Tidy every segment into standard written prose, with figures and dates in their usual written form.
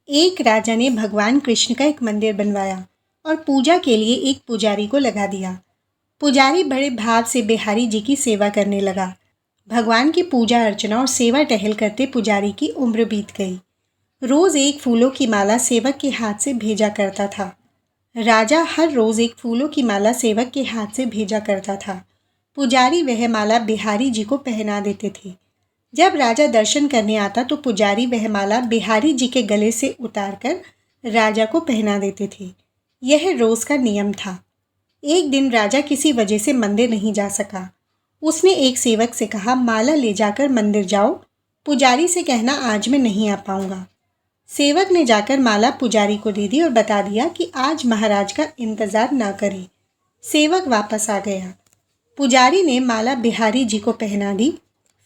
एक राजा ने भगवान कृष्ण का एक मंदिर बनवाया और पूजा के लिए एक पुजारी को लगा दिया। पुजारी बड़े भाव से बिहारी जी की सेवा करने लगा। भगवान की पूजा अर्चना और सेवा टहल करते पुजारी की उम्र बीत गई। रोज एक फूलों की माला सेवक के हाथ से भेजा करता था। राजा हर रोज एक फूलों की माला सेवक के हाथ से भेजा करता था। पुजारी वह माला बिहारी जी को पहना देते थे। जब राजा दर्शन करने आता तो पुजारी वह माला बिहारी जी के गले से उतारकर राजा को पहना देते थे। यह रोज का नियम था। एक दिन राजा किसी वजह से मंदिर नहीं जा सका। उसने एक सेवक से कहा, माला ले जाकर मंदिर जाओ, पुजारी से कहना आज मैं नहीं आ पाऊंगा। सेवक ने जाकर माला पुजारी को दे दी और बता दिया कि आज महाराज का इंतजार ना करें। सेवक वापस आ गया। पुजारी ने माला बिहारी जी को पहना दी।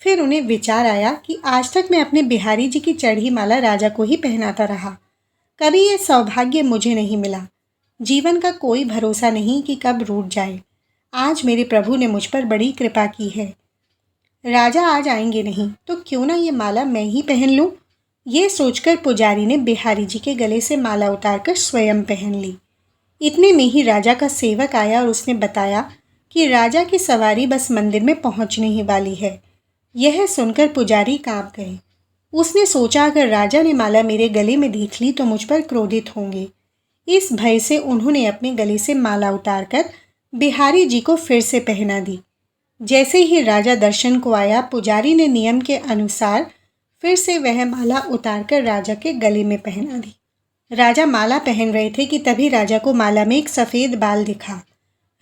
फिर उन्हें विचार आया कि आज तक मैं अपने बिहारी जी की चढ़ी माला राजा को ही पहनाता रहा। कभी यह सौभाग्य मुझे नहीं मिला। जीवन का कोई भरोसा नहीं कि कब रूठ जाए। आज मेरे प्रभु ने मुझ पर बड़ी कृपा की है। राजा आज आएंगे नहीं तो क्यों ना ये माला मैं ही पहन लूं। ये सोचकर पुजारी ने बिहारी जी के गले से माला उतारकर स्वयं पहन ली। इतने में ही राजा का सेवक आया और उसने बताया कि राजा की सवारी बस मंदिर में पहुंचने ही वाली है। यह सुनकर पुजारी कांप गए। उसने सोचा अगर राजा ने माला मेरे गले में देख ली तो मुझ पर क्रोधित होंगे। इस भय से उन्होंने अपने गले से माला उतारकर बिहारी जी को फिर से पहना दी। जैसे ही राजा दर्शन को आया, पुजारी ने नियम के अनुसार फिर से वह माला उतारकर राजा के गले में पहना दी। राजा माला पहन रहे थे कि तभी राजा को माला में एक सफ़ेद बाल दिखा।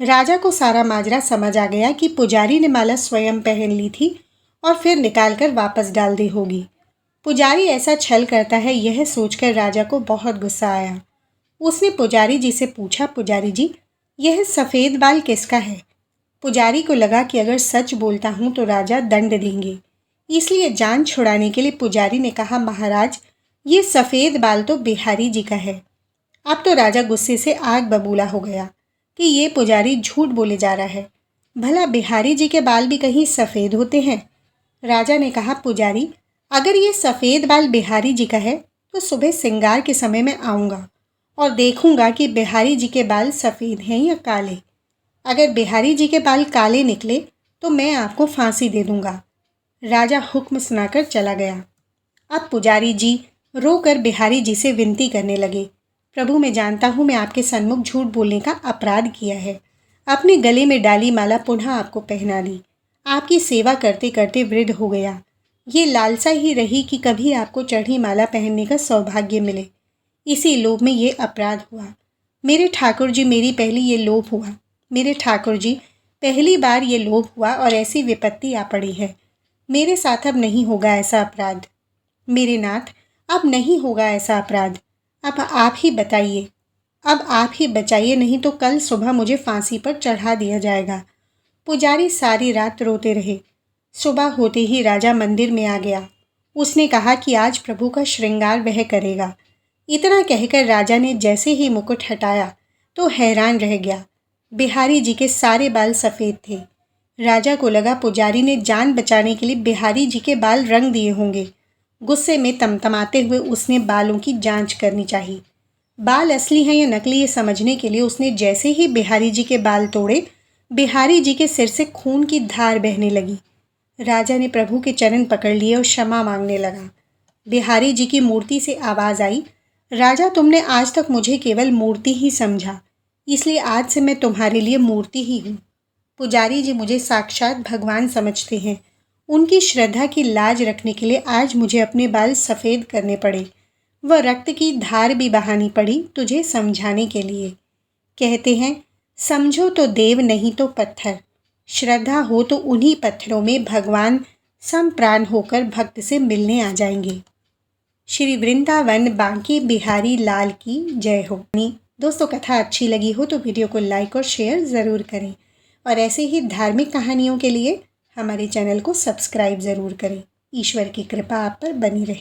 राजा को सारा माजरा समझ आ गया कि पुजारी ने माला स्वयं पहन ली थी और फिर निकालकर वापस डाल दी होगी। पुजारी ऐसा छल करता है, यह सोचकर राजा को बहुत गुस्सा आया। उसने पुजारी जी से पूछा, पुजारी जी, यह सफ़ेद बाल किसका है? पुजारी को लगा कि अगर सच बोलता हूँ तो राजा दंड देंगे, इसलिए जान छुड़ाने के लिए पुजारी ने कहा, महाराज, ये सफ़ेद बाल तो बिहारी जी का है। अब तो राजा गुस्से से आग बबूला हो गया कि ये पुजारी झूठ बोले जा रहा है। भला बिहारी जी के बाल भी कहीं सफ़ेद होते हैं? राजा ने कहा, पुजारी, अगर ये सफ़ेद बाल बिहारी जी का है तो सुबह श्रृंगार के समय में आऊँगा और देखूंगा कि बिहारी जी के बाल सफ़ेद हैं या काले। अगर बिहारी जी के बाल काले निकले तो मैं आपको फांसी दे दूंगा। राजा हुक्म सुनाकर चला गया। अब पुजारी जी रोकर बिहारी जी से विनती करने लगे, प्रभु, मैं जानता हूँ मैं आपके सन्मुख झूठ बोलने का अपराध किया है। अपने गले में डाली माला पुनः आपको पहना दी। आपकी सेवा करते करते वृद्ध हो गया। ये लालसा ही रही कि कभी आपको चढ़ी माला पहनने का सौभाग्य मिले। इसी लोभ में ये अपराध हुआ। मेरे ठाकुर जी, मेरी पहली ये लोभ हुआ। मेरे ठाकुर जी, पहली बार ये लोभ हुआ और ऐसी विपत्ति आ पड़ी है। मेरे साथ अब नहीं होगा ऐसा अपराध। मेरे नाथ, अब नहीं होगा ऐसा अपराध। अब आप ही बताइए, अब आप ही बचाइए, नहीं तो कल सुबह मुझे फांसी पर चढ़ा दिया जाएगा। पुजारी सारी रात रोते रहे। सुबह होते ही राजा मंदिर में आ गया। उसने कहा कि आज प्रभु का श्रृंगार वह करेगा। इतना कहकर राजा ने जैसे ही मुकुट हटाया तो हैरान रह गया। बिहारी जी के सारे बाल सफ़ेद थे। राजा को लगा पुजारी ने जान बचाने के लिए बिहारी जी के बाल रंग दिए होंगे। गुस्से में तमतमाते हुए उसने बालों की जांच करनी चाहिए। बाल असली हैं या नकली ये समझने के लिए उसने जैसे ही बिहारी जी के बाल तोड़े, बिहारी जी के सिर से खून की धार बहने लगी। राजा ने प्रभु के चरण पकड़ लिए और क्षमा मांगने लगा। बिहारी जी की मूर्ति से आवाज़ आई, राजा, तुमने आज तक मुझे केवल मूर्ति ही समझा, इसलिए आज से मैं तुम्हारे लिए मूर्ति ही हूँ। पुजारी जी मुझे साक्षात भगवान समझते हैं। उनकी श्रद्धा की लाज रखने के लिए आज मुझे अपने बाल सफ़ेद करने पड़े, वह रक्त की धार भी बहानी पड़ी तुझे समझाने के लिए। कहते हैं, समझो तो देव नहीं तो पत्थर, श्रद्धा हो तो उन्हीं पत्थरों में भगवान संप्राण होकर भक्त से मिलने आ जाएंगे। श्री वृंदावन बांके बिहारी लाल की जय हो। दोस्तों, कथा अच्छी लगी हो तो वीडियो को लाइक और शेयर ज़रूर करें और ऐसे ही धार्मिक कहानियों के लिए हमारे चैनल को सब्सक्राइब ज़रूर करें। ईश्वर की कृपा आप पर बनी रहे।